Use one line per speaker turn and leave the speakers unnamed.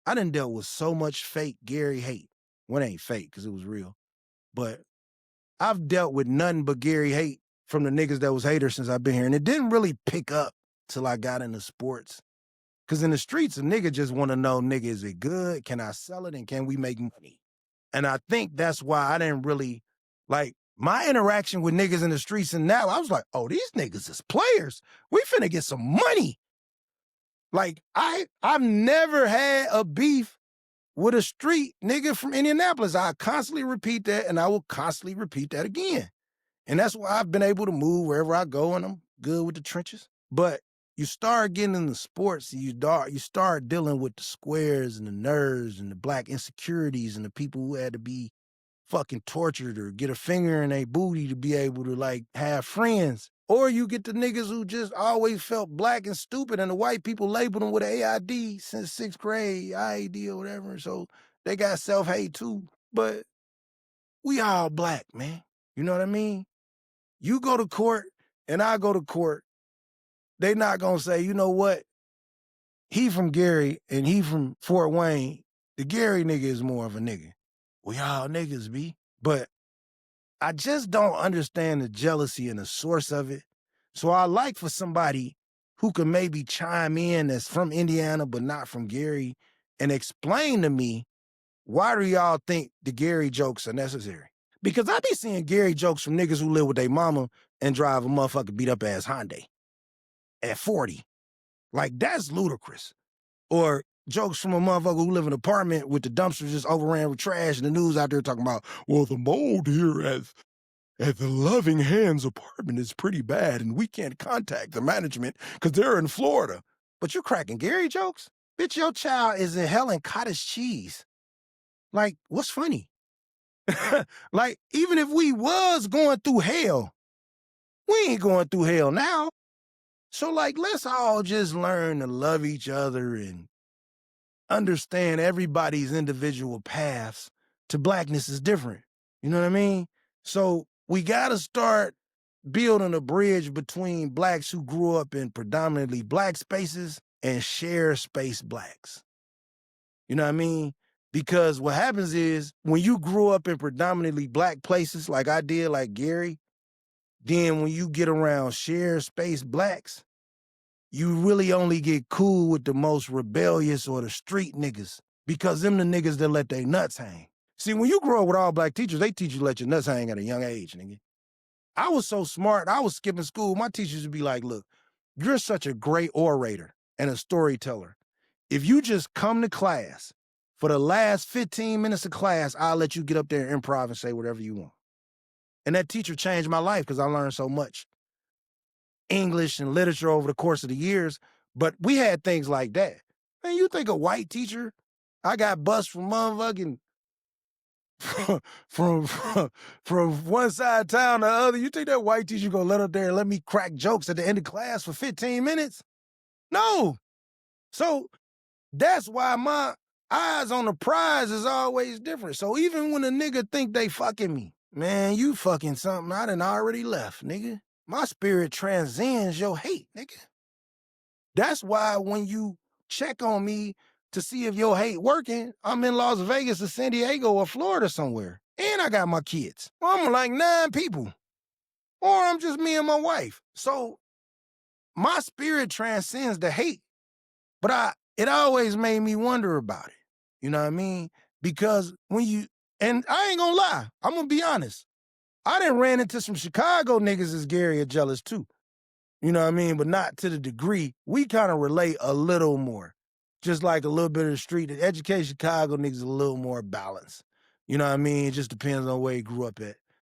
I done dealt with so much fake Gary hate. Well, it ain't fake because it was real. But I've dealt with nothing but Gary hate from the niggas that was haters since I've been here. And it didn't really pick up till I got into sports. Because in the streets, a nigga just want to know, nigga, is it good? Can I sell it? And can we make money? And I think that's why I didn't really, like, my interaction with niggas in the streets and now, I was like, oh, these niggas is players. We finna get some money. Like, I've never had a beef with a street nigga from Indianapolis. I constantly repeat that, and I will constantly repeat that again. And that's why I've been able to move wherever I go, and I'm good with the trenches. But you start getting into sports, and you start dealing with the squares and the nerds and the black insecurities and the people who had to be fucking tortured or get a finger in their booty to be able to, like, have friends. Or you get the niggas who just always felt black and stupid, and the white people labeled them with an AID since 6th grade, IED or whatever. So they got self-hate too. But we all black, man. You know what I mean? You go to court and I go to court, they not gonna say, you know what? He from Gary and he from Fort Wayne. The Gary nigga is more of a nigga. We all niggas be. But I just don't understand the jealousy and the source of it. So I like for somebody who can maybe chime in that's from Indiana but not from Gary and explain to me, why do y'all think the Gary jokes are necessary? Because I be seeing Gary jokes from niggas who live with their mama and drive a motherfucking beat up ass Hyundai at 40. Like, that's ludicrous. Or jokes from a motherfucker who live in an apartment with the dumpster just overran with trash and the news out there talking about, well, the mold here at the Loving Hands apartment is pretty bad and we can't contact the management because they're in Florida. But you cracking Gary jokes? Bitch, your child is in hell and cottage cheese. Like, what's funny? Like, even if we was going through hell, we ain't going through hell now. So, like, let's all just learn to love each other and understand everybody's individual paths to blackness is different. You know what I mean? So we got to start building a bridge between blacks who grew up in predominantly black spaces and share space blacks. You know what I mean? Because what happens is when you grew up in predominantly black places like I did, like Gary, then when you get around share space blacks, you really only get cool with the most rebellious or the street niggas because them the niggas that let their nuts hang. See, when you grow up with all black teachers, they teach you to let your nuts hang at a young age, nigga. I was so smart, I was skipping school. My teachers would be like, look, you're such a great orator and a storyteller. If you just come to class, for the last 15 minutes of class, I'll let you get up there and improv and say whatever you want. And that teacher changed my life because I learned so much English and literature over the course of the years. But we had things like that. Man, you think a white teacher, I got bused from motherfucking from one side of town to the other. You think that white teacher gonna let up there and let me crack jokes at the end of class for 15 minutes? No. So that's why my eyes on the prize is always different. So even when a nigga think they fucking me, man, you fucking something I done already left, nigga. My spirit transcends your hate, nigga. That's why when you check on me to see if your hate working, I'm in Las Vegas or San Diego or Florida somewhere. And I got my kids. I'm like 9 people. Or I'm just me and my wife. So my spirit transcends the hate. But it always made me wonder about it. You know what I mean? Because and I ain't gonna lie, I'm gonna be honest. I done ran into some Chicago niggas as Gary are jealous too. You know what I mean? But not to the degree. We kind of relate a little more. Just like a little bit of the street. The educated Chicago niggas a little more balanced. You know what I mean? It just depends on where you grew up at.